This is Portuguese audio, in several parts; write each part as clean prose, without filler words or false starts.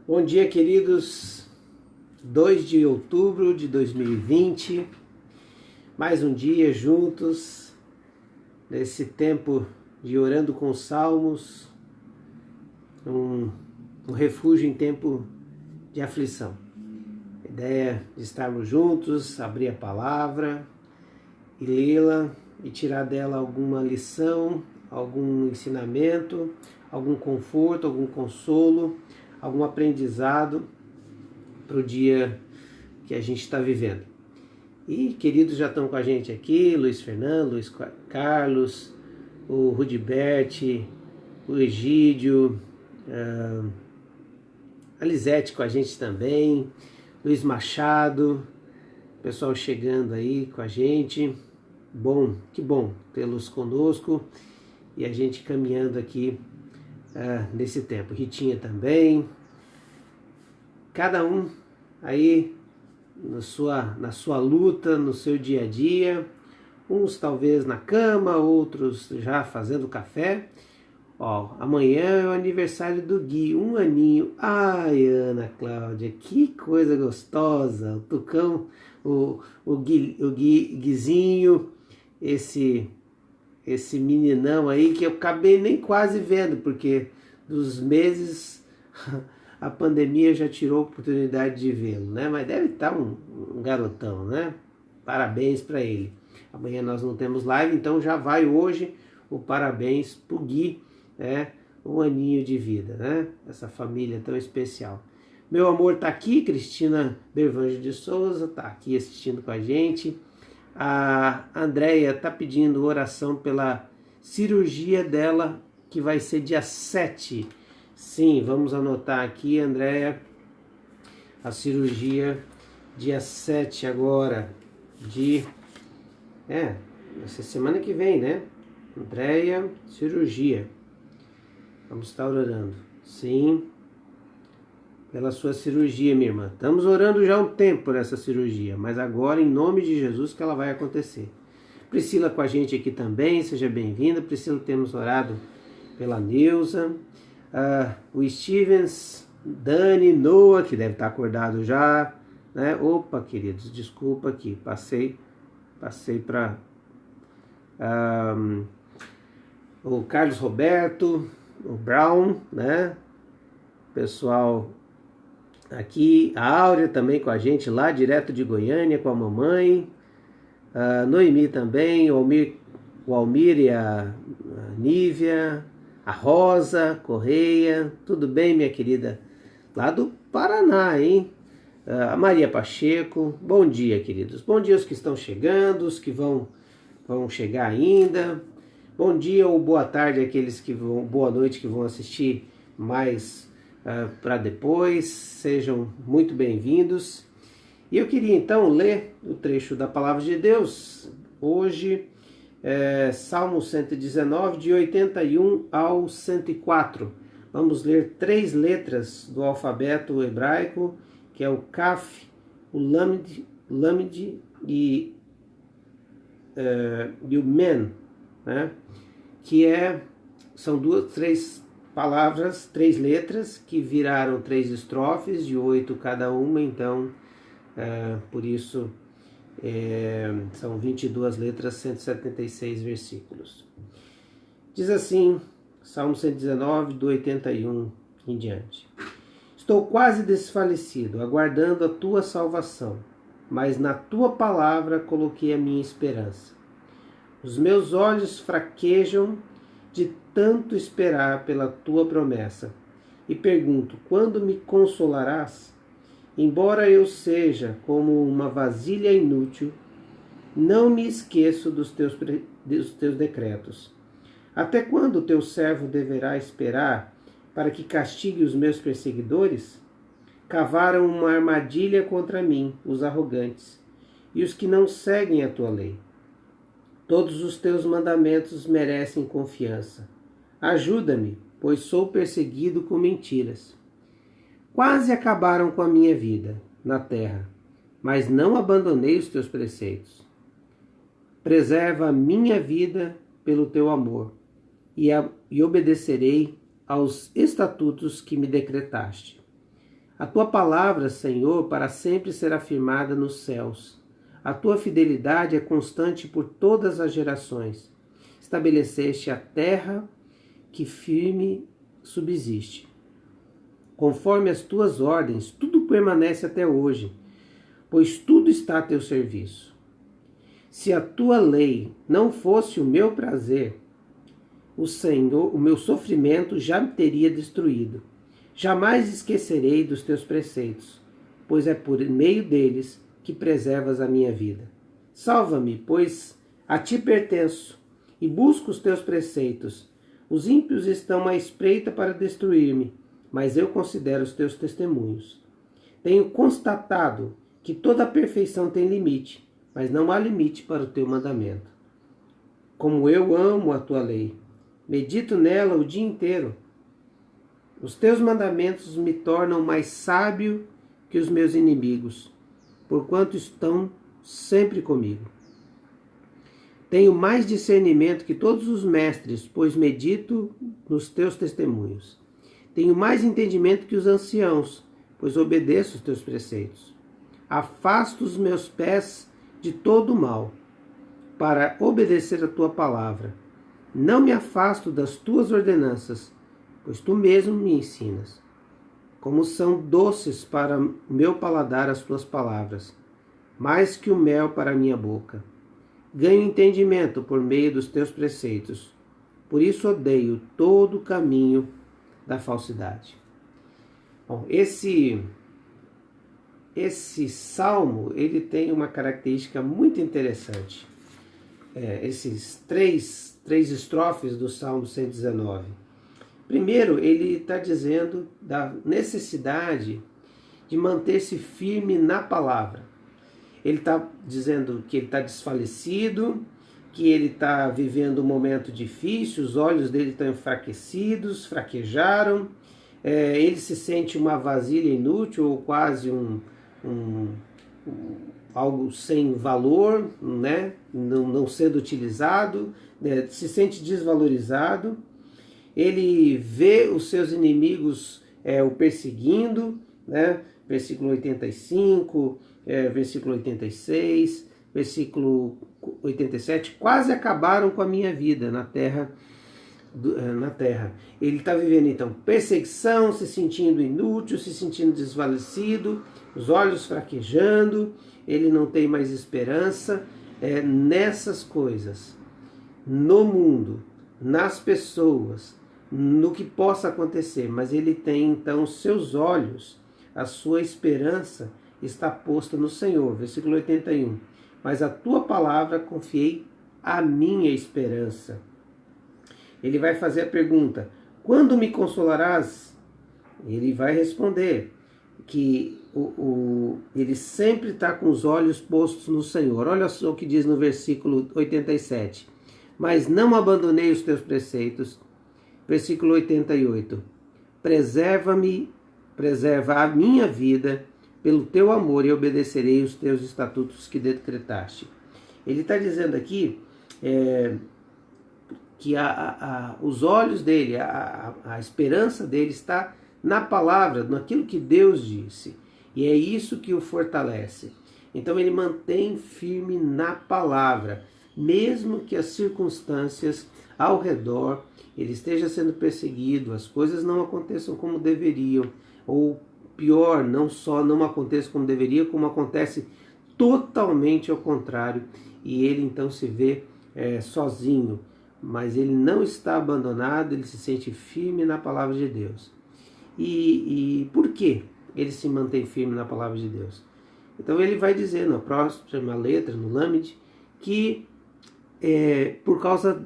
Bom dia, queridos. 2 de outubro de 2020, mais um dia juntos, nesse tempo de orando com salmos, um refúgio em tempo de aflição. A ideia de estarmos juntos, abrir a palavra e lê-la e tirar dela alguma lição, algum ensinamento, algum conforto, algum consolo, algum aprendizado para o dia que a gente está vivendo. E queridos já estão com a gente aqui, Luiz Fernando, Luiz Carlos, o Rudibert, o Egídio, a Lisete com a gente também, Luiz Machado, pessoal chegando aí com a gente. Bom, que bom tê-los conosco e a gente caminhando aqui nesse tempo. Ritinha também, cada um aí na sua luta, no seu dia a dia, uns talvez na cama, outros já fazendo café. Ó, amanhã é o aniversário do Gui, 1 aninho. Ai, Ana Cláudia, que coisa gostosa. O Tucão, o Guizinho, esse meninão aí que eu acabei nem quase vendo, porque dos meses a pandemia já tirou a oportunidade de vê-lo, né? Mas deve estar um garotão, né? Parabéns para ele. Amanhã nós não temos live, então já vai hoje o parabéns pro Gui, né? 1 aninho de vida, né? Essa família tão especial. Meu amor tá aqui, Cristina Bervanjo de Souza tá aqui assistindo com a gente. A Andréia tá pedindo oração pela cirurgia dela, que vai ser dia 7. Sim, vamos anotar aqui, Andréia, a cirurgia dia 7 agora, essa semana que vem, né? Andréia, cirurgia. Vamos estar orando, sim, pela sua cirurgia, minha irmã. Estamos orando já há um tempo por essa cirurgia, mas agora, em nome de Jesus, que ela vai acontecer. Priscila com a gente aqui também, seja bem-vinda. Priscila, temos orado pela Neuza. O Stevens, Dani, Noah, que deve estar acordado já, né? Opa, queridos, desculpa aqui, passei para o Carlos Roberto, o Brown, né? Pessoal aqui, a Áurea também com a gente lá, direto de Goiânia, com a mamãe, Noemi também, o Almir e a Nívia, a Rosa Correia, tudo bem, minha querida? Lá do Paraná, hein? A Maria Pacheco, bom dia, queridos. Bom dia os que estão chegando, os que vão chegar ainda. Bom dia ou boa tarde àqueles que vão, boa noite, que vão assistir mais para depois. Sejam muito bem-vindos. E eu queria então ler o trecho da Palavra de Deus. Hoje, Salmo 119, de 81 ao 104. Vamos ler 3 letras do alfabeto hebraico, que é o Kaf, o Lamed e o Men, né? Que são 3 palavras, 3 letras, que viraram 3 estrofes, de 8 cada uma, então, por isso, são 22 letras, 176 versículos. Diz assim, Salmo 119, do 81 em diante. Estou quase desfalecido, aguardando a tua salvação, mas na tua palavra coloquei a minha esperança. Os meus olhos fraquejam de tanto esperar pela tua promessa, e pergunto, quando me consolarás? Embora eu seja como uma vasilha inútil, não me esqueço dos teus decretos. Até quando o teu servo deverá esperar para que castigue os meus perseguidores? Cavaram uma armadilha contra mim, os arrogantes, e os que não seguem a tua lei. Todos os teus mandamentos merecem confiança. Ajuda-me, pois sou perseguido com mentiras. Quase acabaram com a minha vida na terra, mas não abandonei os teus preceitos. Preserva a minha vida pelo teu amor, e obedecerei aos estatutos que me decretaste. A tua palavra, Senhor, para sempre será firmada nos céus. A tua fidelidade é constante por todas as gerações. Estabeleceste a terra que firme subsiste. Conforme as tuas ordens, tudo permanece até hoje, pois tudo está a teu serviço. Se a tua lei não fosse o meu prazer, o meu sofrimento já me teria destruído. Jamais esquecerei dos teus preceitos, pois é por meio deles que preservas a minha vida. Salva-me, pois a ti pertenço, e busco os teus preceitos. Os ímpios estão à espreita para destruir-me, mas eu considero os teus testemunhos. Tenho constatado que toda a perfeição tem limite, mas não há limite para o teu mandamento. Como eu amo a tua lei, medito nela o dia inteiro. Os teus mandamentos me tornam mais sábio que os meus inimigos, porquanto estão sempre comigo. Tenho mais discernimento que todos os mestres, pois medito nos teus testemunhos. Tenho mais entendimento que os anciãos, pois obedeço os teus preceitos. Afasto os meus pés de todo o mal, para obedecer a tua palavra. Não me afasto das tuas ordenanças, pois tu mesmo me ensinas. Como são doces para o meu paladar as tuas palavras, mais que o mel para a minha boca. Ganho entendimento por meio dos teus preceitos. Por isso odeio todo o caminho da falsidade. Bom, esse salmo, ele tem uma característica muito interessante. Esses três estrofes do Salmo 119. Primeiro, ele está dizendo da necessidade de manter-se firme na palavra. Ele está dizendo que ele está desfalecido, que ele está vivendo um momento difícil, os olhos dele estão enfraquecidos, fraquejaram, ele se sente uma vasilha inútil ou quase algo sem valor, né? não sendo utilizado, né? Se sente desvalorizado. Ele vê os seus inimigos o perseguindo, né? Versículo 85, versículo 86, versículo 87, quase acabaram com a minha vida na terra. Ele está vivendo então perseguição, se sentindo inútil, se sentindo desvalecido, os olhos fraquejando, ele não tem mais esperança nessas coisas, no mundo, nas pessoas, no que possa acontecer, mas ele tem então os seus olhos, a sua esperança está posta no Senhor. Versículo 81. Mas a tua palavra confiei a minha esperança. Ele vai fazer a pergunta: quando me consolarás? Ele vai responder que ele sempre está com os olhos postos no Senhor. Olha só o que diz no versículo 87. Mas não abandonei os teus preceitos. Versículo 88. Preserva a minha vida pelo teu amor e obedecerei os teus estatutos que decretaste. Ele está dizendo aqui que os olhos dele, a esperança dele está na palavra, naquilo que Deus disse. E é isso que o fortalece. Então ele mantém firme na palavra, mesmo que as circunstâncias ao redor, ele esteja sendo perseguido, as coisas não aconteçam como deveriam, ou pior, não só não aconteça como deveria, como acontece totalmente ao contrário, e ele então se vê sozinho, mas ele não está abandonado, ele se sente firme na palavra de Deus. E por que ele se mantém firme na palavra de Deus? Então ele vai dizer na próxima letra, no Lâmede, que por causa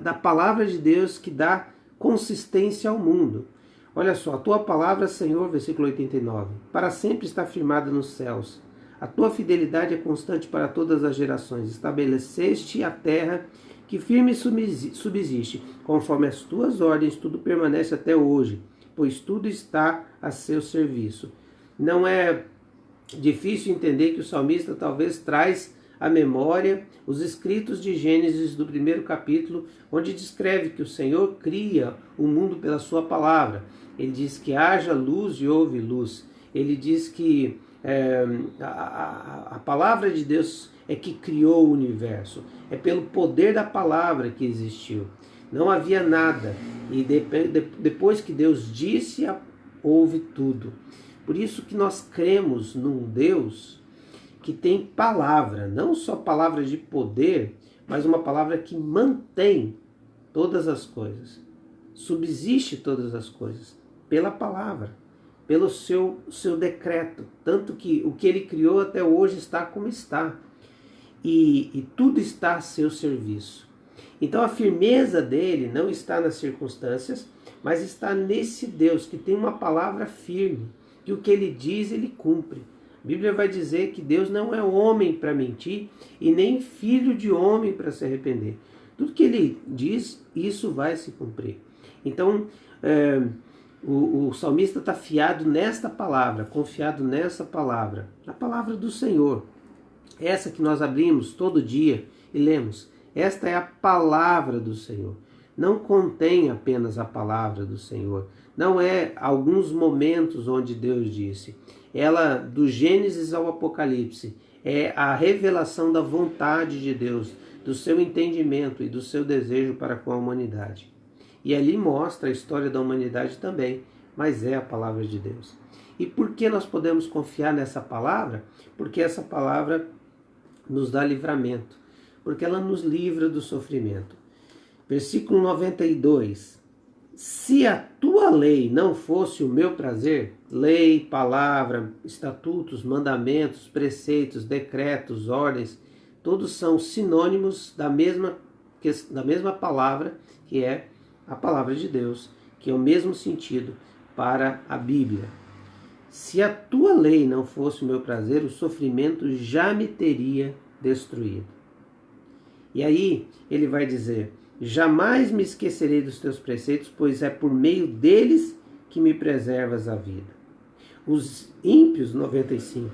da palavra de Deus que dá consistência ao mundo. Olha só, a tua palavra, Senhor, versículo 89, para sempre está firmada nos céus. A tua fidelidade é constante para todas as gerações. Estabeleceste a terra que firme subsiste. Conforme as tuas ordens, tudo permanece até hoje, pois tudo está a seu serviço. Não é difícil entender que o salmista talvez traz à memória os escritos de Gênesis do primeiro capítulo, onde descreve que o Senhor cria o mundo pela sua palavra. Ele diz que haja luz e houve luz. ele diz que a palavra de Deus é que criou o universo. É pelo poder da palavra que existiu. Não havia nada. E depois que Deus disse, houve tudo. Por isso que nós cremos num Deus que tem palavra. Não só palavra de poder, mas uma palavra que mantém todas as coisas. Subsiste todas as coisas pela palavra, pelo seu decreto. Tanto que o que ele criou até hoje está como está. E tudo está a seu serviço. Então a firmeza dele não está nas circunstâncias, mas está nesse Deus que tem uma palavra firme, que o que ele diz, ele cumpre. A Bíblia vai dizer que Deus não é homem para mentir e nem filho de homem para se arrepender. Tudo que ele diz, isso vai se cumprir. Então, o salmista está fiado nesta palavra, confiado nessa palavra, a palavra do Senhor. Essa que nós abrimos todo dia e lemos. Esta é a palavra do Senhor. Não contém apenas a palavra do Senhor. Não é alguns momentos onde Deus disse. Ela, do Gênesis ao Apocalipse, é a revelação da vontade de Deus, do seu entendimento e do seu desejo para com a humanidade. E ali mostra a história da humanidade também, mas é a palavra de Deus. E por que nós podemos confiar nessa palavra? Porque essa palavra nos dá livramento, porque ela nos livra do sofrimento. Versículo 92. Se a tua lei não fosse o meu prazer, lei, palavra, estatutos, mandamentos, preceitos, decretos, ordens, todos são sinônimos da mesma palavra, que é a palavra de Deus, que é o mesmo sentido para a Bíblia. Se a tua lei não fosse o meu prazer, o sofrimento já me teria destruído. E aí ele vai dizer: jamais me esquecerei dos teus preceitos, pois é por meio deles que me preservas a vida. Os ímpios, 95,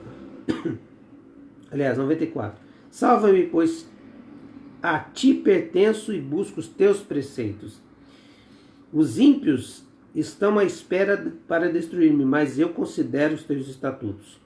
aliás, 94. Salva-me, pois a ti pertenço e busco os teus preceitos. Os ímpios estão à espera para destruir-me, mas eu considero os teus estatutos.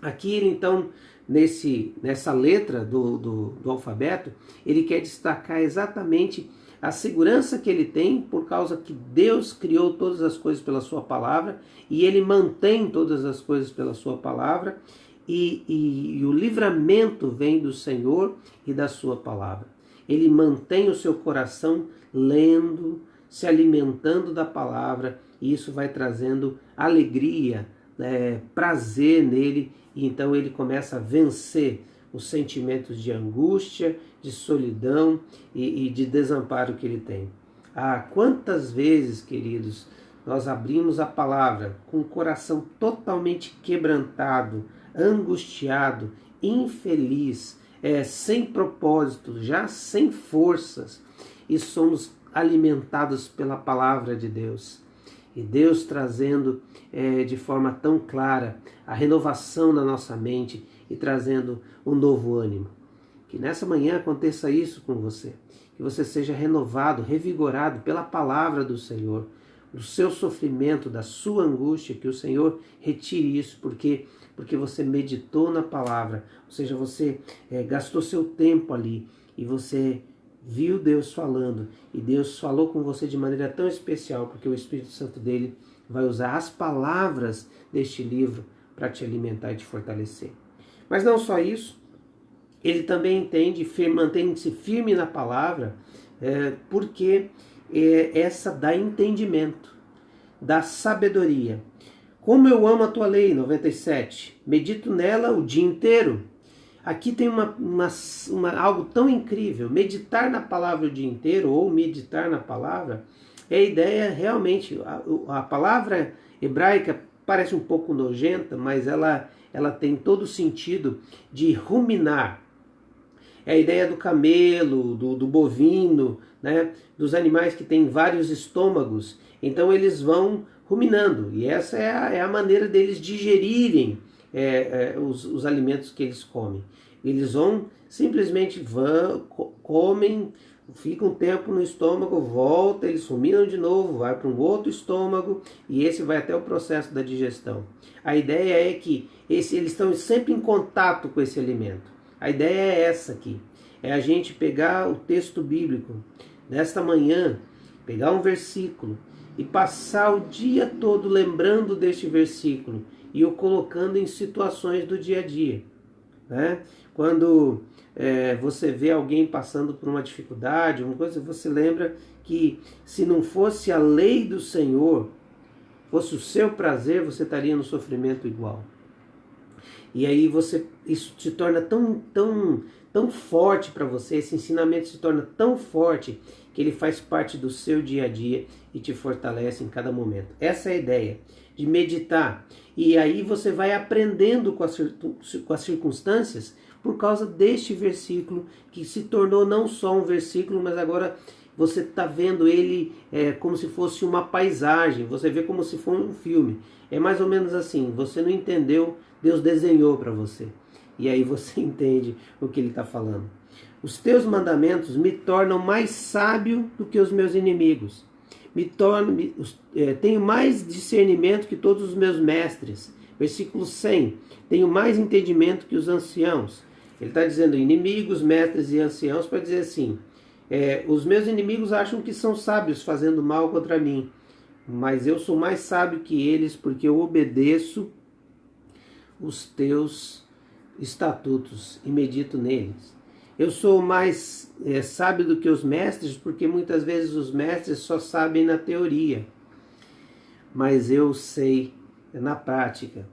Aqui, então, nessa letra do alfabeto, ele quer destacar exatamente a segurança que ele tem por causa que Deus criou todas as coisas pela sua palavra e ele mantém todas as coisas pela sua palavra e o livramento vem do Senhor e da sua palavra. Ele mantém o seu coração lendo, se alimentando da palavra, e isso vai trazendo alegria, prazer nele, e então ele começa a vencer os sentimentos de angústia, de solidão e de desamparo que ele tem. Quantas vezes, queridos, nós abrimos a palavra com o coração totalmente quebrantado, angustiado, infeliz, sem propósito, já sem forças, e somos alimentados pela palavra de Deus. E Deus trazendo de forma tão clara a renovação na nossa mente e trazendo um novo ânimo. Que nessa manhã aconteça isso com você. Que você seja renovado, revigorado pela palavra do Senhor, do seu sofrimento, da sua angústia, que o Senhor retire isso, porque você meditou na palavra, ou seja, você gastou seu tempo ali e você viu Deus falando, e Deus falou com você de maneira tão especial, porque o Espírito Santo dele vai usar as palavras deste livro para te alimentar e te fortalecer. Mas não só isso, ele também entende, mantém-se firme na palavra, porque essa dá entendimento, dá sabedoria. Como eu amo a tua lei, 97, medito nela o dia inteiro. Aqui tem algo tão incrível. Meditar na palavra o dia inteiro, ou meditar na palavra, é a ideia realmente. A palavra hebraica parece um pouco nojenta, mas ela tem todo o sentido de ruminar. É a ideia do camelo, do bovino, né? Dos animais que têm vários estômagos. Então eles vão ruminando, e essa é a maneira deles digerirem os alimentos que eles comem. Eles simplesmente comem fica um tempo no estômago, volta, eles ruminam de novo, vai para um outro estômago e esse vai até o processo da digestão. A ideia é que eles estão sempre em contato com esse alimento. A ideia é essa aqui, é a gente pegar o texto bíblico nesta manhã, pegar um versículo e passar o dia todo lembrando deste versículo e o colocando em situações do dia a dia, né? Quando você vê alguém passando por uma dificuldade, uma coisa, você lembra que se não fosse a lei do Senhor, fosse o seu prazer, você estaria no sofrimento igual. E aí isso te torna tão forte para você, esse ensinamento se torna tão forte que ele faz parte do seu dia a dia e te fortalece em cada momento. Essa é a ideia de meditar. E aí você vai aprendendo com as circunstâncias por causa deste versículo, que se tornou não só um versículo, mas agora você está vendo ele como se fosse uma paisagem, você vê como se fosse um filme. É mais ou menos assim, você não entendeu, Deus desenhou para você. E aí você entende o que ele está falando. Os teus mandamentos me tornam mais sábio do que os meus inimigos. Tenho mais discernimento que todos os meus mestres. Versículo 100. Tenho mais entendimento que os anciãos. Ele está dizendo inimigos, mestres e anciãos para dizer assim, os meus inimigos acham que são sábios fazendo mal contra mim, mas eu sou mais sábio que eles porque eu obedeço os teus estatutos e medito neles. Eu sou mais sábio do que os mestres porque muitas vezes os mestres só sabem na teoria, mas eu sei na prática.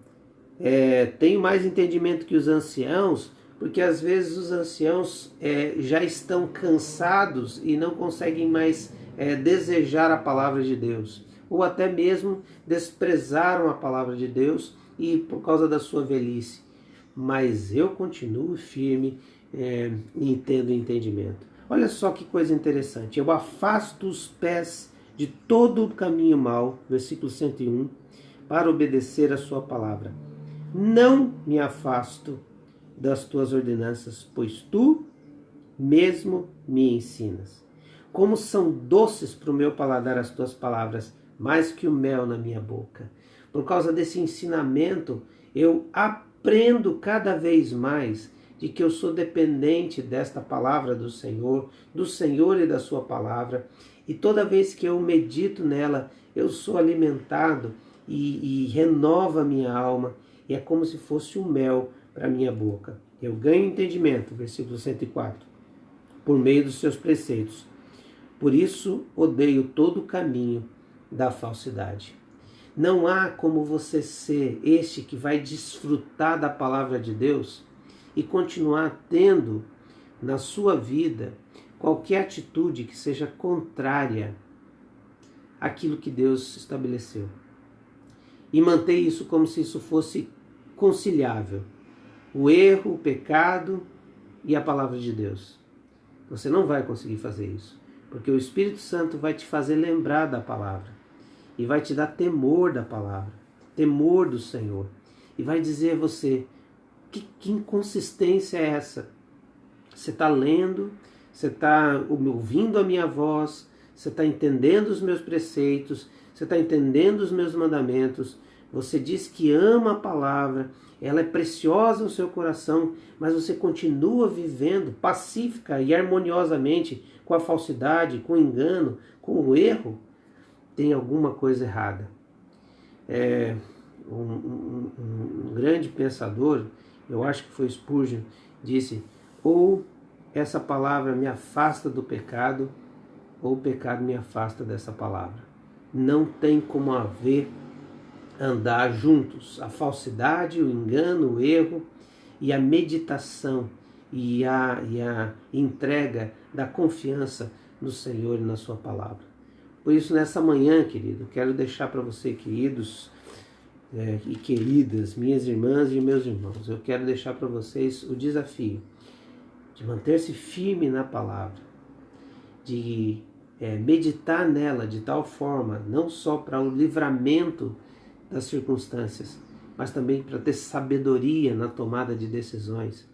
Tenho mais entendimento que os anciãos porque às vezes os anciãos já estão cansados e não conseguem mais desejar a palavra de Deus, ou até mesmo desprezaram a palavra de Deus e por causa da sua velhice. Mas eu continuo firme e tendo entendimento. Olha só que coisa interessante. Eu afasto os pés de todo o caminho mau, versículo 101, para obedecer a sua palavra. Não me afasto das tuas ordenanças, pois tu mesmo me ensinas. Como são doces para o meu paladar as tuas palavras, mais que o mel na minha boca. Por causa desse ensinamento, eu aprendo cada vez mais de que eu sou dependente desta palavra do Senhor e da sua palavra. E toda vez que eu medito nela, eu sou alimentado e renova a minha alma. E é como se fosse um mel para a minha boca. Eu ganho entendimento, versículo 104, por meio dos seus preceitos. Por isso odeio todo o caminho da falsidade. Não há como você ser este que vai desfrutar da palavra de Deus e continuar tendo na sua vida qualquer atitude que seja contrária àquilo que Deus estabeleceu. E manter isso como se isso fosse conciliável. O erro, o pecado e a palavra de Deus. Você não vai conseguir fazer isso, porque o Espírito Santo vai te fazer lembrar da palavra e vai te dar temor da palavra, temor do Senhor, e vai dizer a você, que inconsistência é essa? Você está lendo, você está ouvindo a minha voz, você está entendendo os meus preceitos, você está entendendo os meus mandamentos, você diz que ama a palavra, ela é preciosa no seu coração, mas você continua vivendo pacífica e harmoniosamente com a falsidade, com o engano, com o erro. Tem alguma coisa errada. Um grande pensador, eu acho que foi Spurgeon, disse, ou essa palavra me afasta do pecado, ou o pecado me afasta dessa palavra. Não tem como haver andar juntos. A falsidade, o engano, o erro e a meditação e a entrega da confiança no Senhor e na sua palavra. Por isso, nessa manhã, querido, quero deixar para você, queridos e queridas, minhas irmãs e meus irmãos, eu quero deixar para vocês o desafio de manter-se firme na palavra, de meditar nela de tal forma, não só para o livramento das circunstâncias, mas também para ter sabedoria na tomada de decisões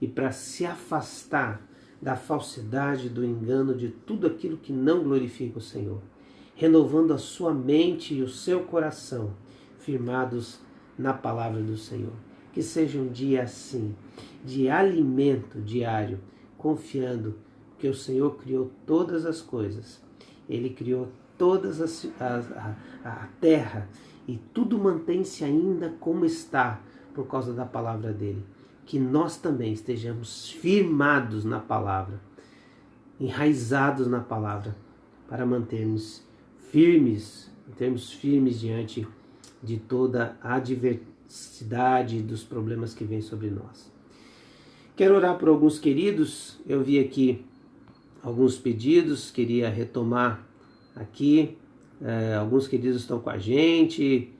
e para se afastar da falsidade, do engano, de tudo aquilo que não glorifica o Senhor, renovando a sua mente e o seu coração, firmados na palavra do Senhor. Que seja um dia assim, de alimento diário, confiando que o Senhor criou todas as coisas. Ele criou todas a terra e tudo mantém-se ainda como está por causa da palavra dele. Que nós também estejamos firmados na palavra, enraizados na palavra, para mantermos firmes diante de toda a adversidade dos problemas que vêm sobre nós. Quero orar por alguns queridos. Eu vi aqui alguns pedidos, queria retomar aqui. Alguns queridos estão com a gente.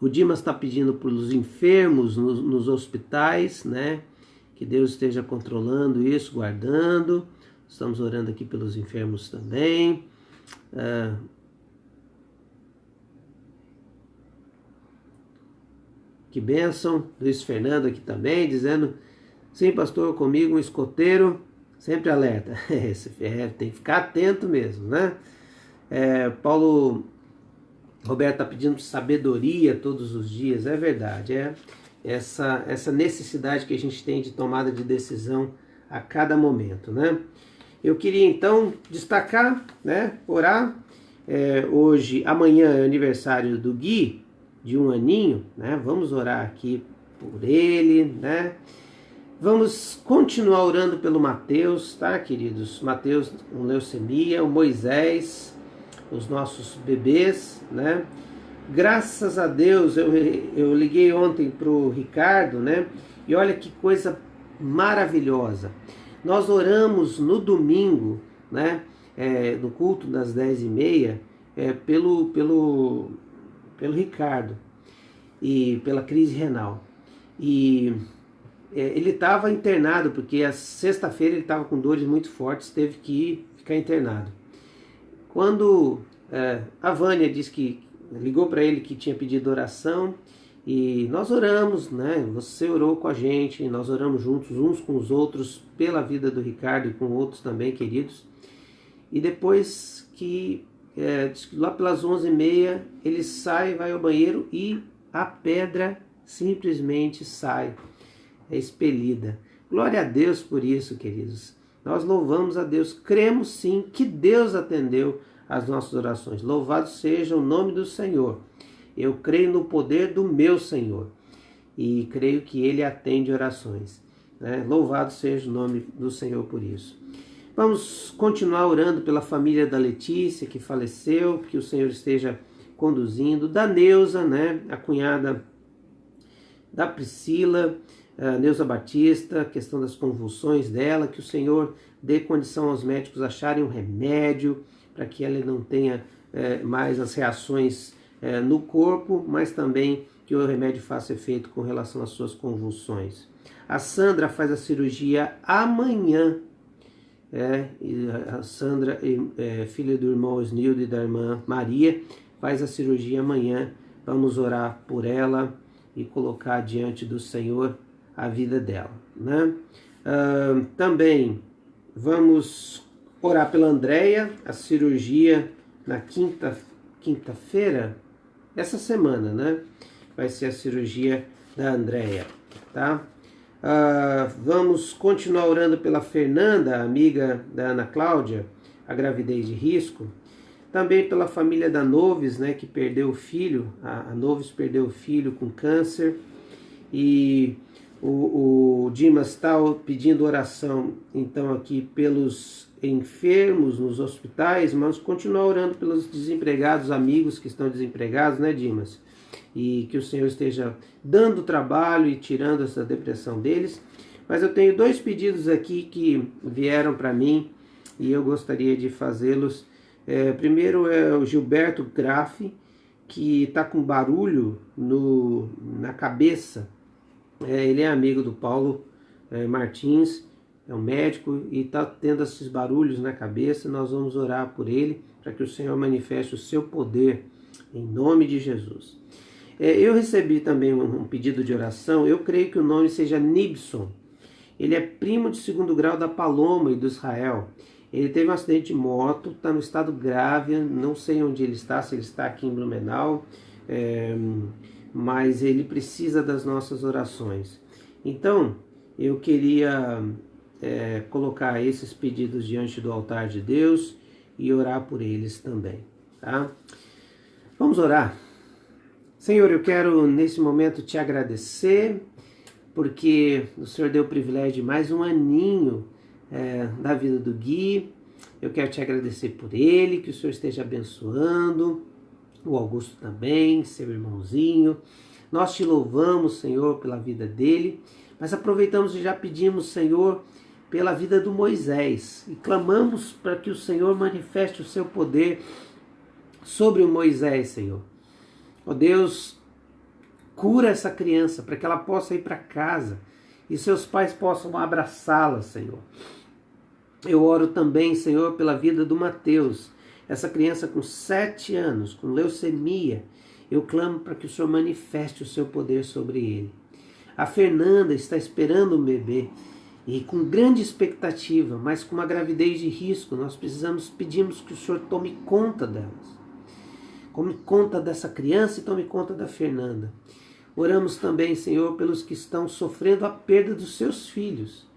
O Dimas está pedindo pelos enfermos nos hospitais, né? Que Deus esteja controlando isso, guardando. Estamos orando aqui pelos enfermos também. Que bênção. Luiz Fernando aqui também, dizendo: sim, pastor, comigo um escoteiro, sempre alerta. Tem que ficar atento mesmo, né? Paulo Roberto está pedindo sabedoria todos os dias, é verdade, essa necessidade que a gente tem de tomada de decisão a cada momento, né? Eu queria então destacar, né, orar. Amanhã é aniversário do Gui, de 1 aninho, né? Vamos orar aqui por ele, né? Vamos continuar orando pelo Mateus, tá, queridos? Mateus com leucemia, o Moisés, os nossos bebês, né? Graças a Deus, eu liguei ontem pro Ricardo, né? E olha que coisa maravilhosa. Nós oramos no domingo, né? No culto das 10h30, pelo Ricardo e pela crise renal. E ele estava internado, porque a sexta-feira ele estava com dores muito fortes, teve que ficar internado. Quando a Vânia disse que ligou para ele que tinha pedido oração, e nós oramos, né? Você orou com a gente, nós oramos juntos, uns com os outros, pela vida do Ricardo e com outros também queridos. E depois que lá pelas 11h30 ele sai, vai ao banheiro e a pedra simplesmente sai, é expelida. Glória a Deus por isso, queridos. Nós louvamos a Deus, cremos sim que Deus atendeu as nossas orações. Louvado seja o nome do Senhor. Eu creio no poder do meu Senhor e creio que Ele atende orações, né? Louvado seja o nome do Senhor por isso. Vamos continuar orando pela família da Letícia, que faleceu, que o Senhor esteja conduzindo, da Neuza, né? A cunhada da Priscila, Neuza Batista, a questão das convulsões dela, que o Senhor dê condição aos médicos acharem um remédio para que ela não tenha mais as reações no corpo, mas também que o remédio faça efeito com relação às suas convulsões. A Sandra faz a cirurgia amanhã. A Sandra, filha do irmão Osnildo e da irmã Maria, faz a cirurgia amanhã. Vamos orar por ela e colocar diante do Senhor a vida dela, né? Também vamos orar pela Andréia, a cirurgia na quinta-feira, essa semana, né? Vai ser a cirurgia da Andréia, tá? Vamos continuar orando pela Fernanda, amiga da Ana Cláudia, a gravidez de risco. Também pela família da Noves, né, que perdeu o filho. A Noves perdeu o filho com câncer. E o Dimas está pedindo oração, então, aqui pelos enfermos nos hospitais, mas continuar orando pelos desempregados, amigos que estão desempregados, né, Dimas? E que o Senhor esteja dando trabalho e tirando essa depressão deles. Mas eu tenho 2 pedidos aqui que vieram para mim e eu gostaria de fazê-los. Primeiro é o Gilberto Graff, que está com barulho na cabeça. Ele é amigo do Paulo Martins, é um médico e está tendo esses barulhos na cabeça. Nós vamos orar por ele para que o Senhor manifeste o seu poder em nome de Jesus. Eu recebi também um pedido de oração. Eu creio que o nome seja Nibson. Ele é primo de segundo grau da Paloma e do Israel. Ele teve um acidente de moto, está no estado grave, não sei onde ele está, se ele está aqui em Blumenau, mas ele precisa das nossas orações. Então, eu queria colocar esses pedidos diante do altar de Deus e orar por eles também, tá? Vamos orar. Senhor, eu quero nesse momento te agradecer, porque o Senhor deu o privilégio de mais um aninho da vida do Gui. Eu quero te agradecer por ele, que o Senhor esteja abençoando, o Augusto também, seu irmãozinho. Nós te louvamos, Senhor, pela vida dele, mas aproveitamos e já pedimos, Senhor, pela vida do Moisés, e clamamos para que o Senhor manifeste o seu poder sobre o Moisés, Senhor. Ó Deus, cura essa criança para que ela possa ir para casa e seus pais possam abraçá-la, Senhor. Eu oro também, Senhor, pela vida do Mateus, essa criança com 7 anos, com leucemia. Eu clamo para que o Senhor manifeste o seu poder sobre ele. A Fernanda está esperando um bebê e com grande expectativa, mas com uma gravidez de risco. Nós pedimos que o Senhor tome conta delas. Tome conta dessa criança e tome conta da Fernanda. Oramos também, Senhor, pelos que estão sofrendo a perda dos seus filhos,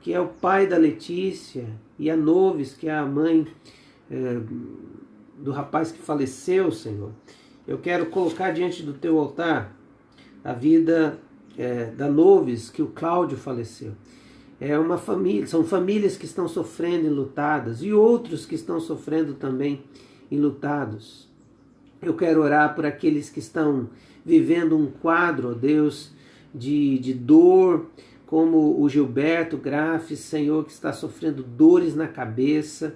que é o pai da Letícia e a Noves, que é a mãe do rapaz que faleceu, Senhor. Eu quero colocar diante do teu altar a vida da Noves, que o Cláudio faleceu. São famílias que estão sofrendo enlutadas e outros que estão sofrendo também enlutados. Eu quero orar por aqueles que estão vivendo um quadro, ó Deus, de dor, como o Gilberto Graff, Senhor, que está sofrendo dores na cabeça.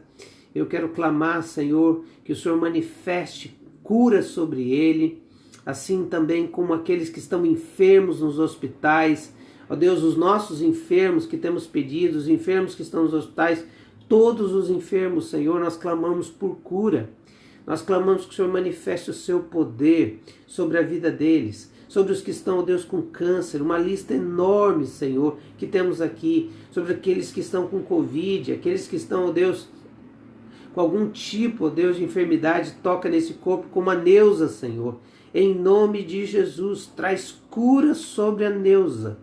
Eu quero clamar, Senhor, que o Senhor manifeste cura sobre ele, assim também como aqueles que estão enfermos nos hospitais. Ó Deus, os nossos enfermos que temos pedido, os enfermos que estão nos hospitais, todos os enfermos, Senhor, nós clamamos por cura. Nós clamamos que o Senhor manifeste o seu poder sobre a vida deles, sobre os que estão, ó Deus, com câncer, uma lista enorme, Senhor, que temos aqui, sobre aqueles que estão com Covid, aqueles que estão, ó Deus, com algum tipo, ó Deus, de enfermidade, toca nesse corpo, como a Neuza, Senhor. Em nome de Jesus, traz cura sobre a Neuza,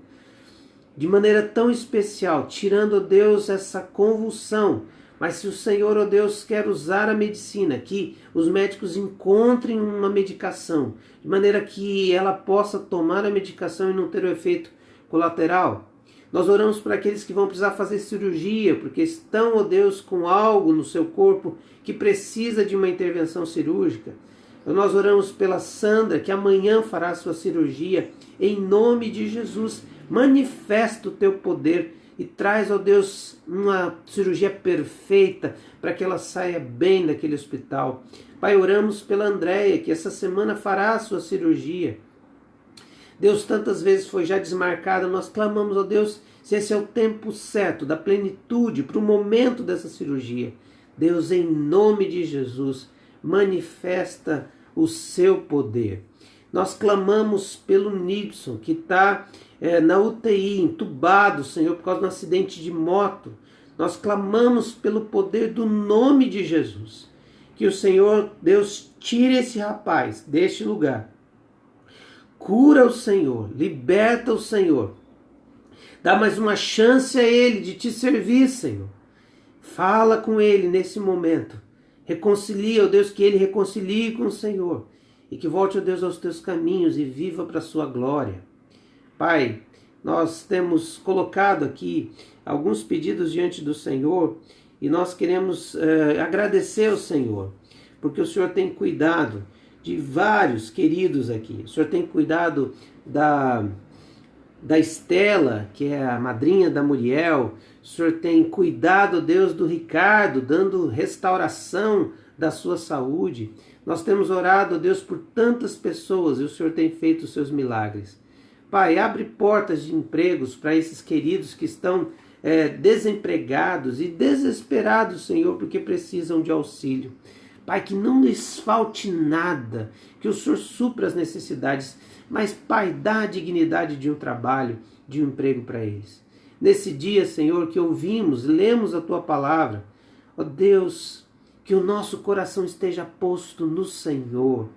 de maneira tão especial, tirando, ó Deus, essa convulsão. Mas se o Senhor, ó Deus, quer usar a medicina, que os médicos encontrem uma medicação, de maneira que ela possa tomar a medicação e não ter o efeito colateral. Nós oramos para aqueles que vão precisar fazer cirurgia, porque estão, ó Deus, com algo no seu corpo que precisa de uma intervenção cirúrgica. Nós oramos pela Sandra, que amanhã fará a sua cirurgia. Em nome de Jesus, manifesta o teu poder e traz, ó Deus, uma cirurgia perfeita para que ela saia bem daquele hospital. Pai, oramos pela Andréia, que essa semana fará a sua cirurgia. Deus, tantas vezes foi já desmarcada, nós clamamos, ó Deus, se esse é o tempo certo, da plenitude, para o momento dessa cirurgia. Deus, em nome de Jesus, manifesta o seu poder. Nós clamamos pelo Nibson, que está na UTI, entubado, Senhor, por causa de um acidente de moto. Nós clamamos pelo poder do nome de Jesus. Que o Senhor, Deus, tire esse rapaz deste lugar. Cura o Senhor, liberta o Senhor. Dá mais uma chance a ele de te servir, Senhor. Fala com ele nesse momento. Reconcilia, ó Deus, que ele reconcilie com o Senhor. E que volte, ó Deus, aos teus caminhos e viva para a sua glória. Pai, nós temos colocado aqui alguns pedidos diante do Senhor e nós queremos agradecer ao Senhor, porque o Senhor tem cuidado de vários queridos aqui. O Senhor tem cuidado da Estela, que é a madrinha da Muriel. O Senhor tem cuidado, Deus, do Ricardo, dando restauração da sua saúde. Nós temos orado, Deus, por tantas pessoas e o Senhor tem feito os seus milagres. Pai, abre portas de empregos para esses queridos que estão desempregados e desesperados, Senhor, porque precisam de auxílio. Pai, que não lhes falte nada, que o Senhor supra as necessidades, mas, Pai, dá a dignidade de um trabalho, de um emprego para eles. Nesse dia, Senhor, que ouvimos, lemos a Tua palavra, ó Deus, que o nosso coração esteja posto no Senhor,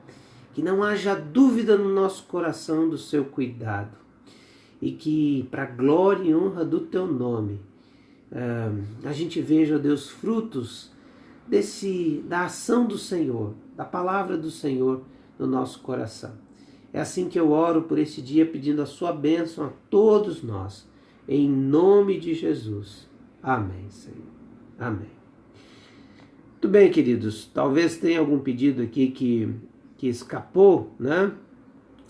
que não haja dúvida no nosso coração do Seu cuidado, e que, para a glória e honra do Teu nome, a gente veja, ó Deus, frutos da ação do Senhor, da palavra do Senhor no nosso coração. É assim que eu oro por esse dia, pedindo a sua bênção a todos nós, em nome de Jesus. Amém, Senhor. Amém. Muito bem, queridos, talvez tenha algum pedido aqui que escapou, né?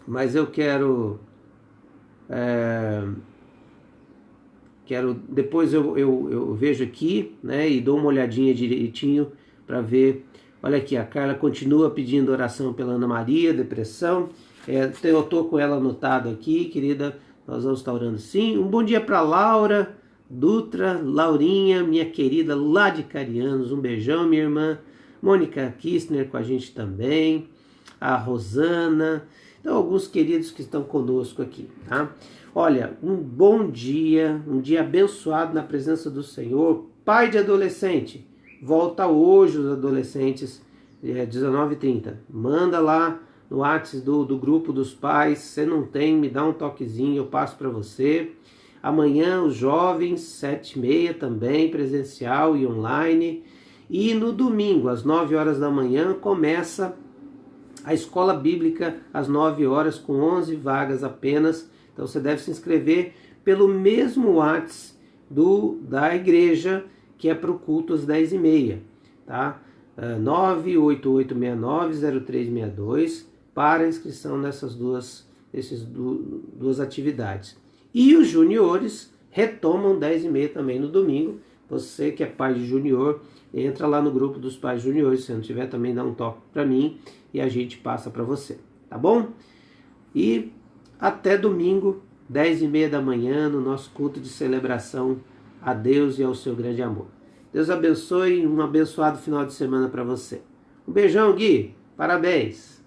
Mas eu quero depois eu vejo aqui, né, e dou uma olhadinha direitinho para ver. Olha aqui, a Carla continua pedindo oração pela Ana Maria, depressão. Eu estou com ela anotado aqui, querida, nós vamos estar orando sim. Um bom dia para Laura Dutra, Laurinha, minha querida, lá de Carianos, um beijão, minha irmã. Mônica Kistner com a gente também, a Rosana, então alguns queridos que estão conosco aqui, tá? Olha, um bom dia, um dia abençoado na presença do Senhor. Pai de adolescente, volta hoje os adolescentes, 19h30. Manda lá no WhatsApp do grupo dos pais. Se não tem, me dá um toquezinho, eu passo para você. Amanhã os jovens, 7h30 também, presencial e online. E no domingo, às 9 horas da manhã, começa a escola bíblica às 9 horas, com 11 vagas apenas. Então você deve se inscrever pelo mesmo WhatsApp da igreja, que é para o culto às 10h30, tá? 988690362 para inscrição nessas duas atividades. E os juniores retomam 10h30 também no domingo. Você que é pai de junior, entra lá no grupo dos pais juniores. Se não tiver, também dá um toque para mim e a gente passa para você, tá bom? E até domingo, 10h30 da manhã, no nosso culto de celebração a Deus e ao seu grande amor. Deus abençoe e um abençoado final de semana para você. Um beijão, Gui. Parabéns.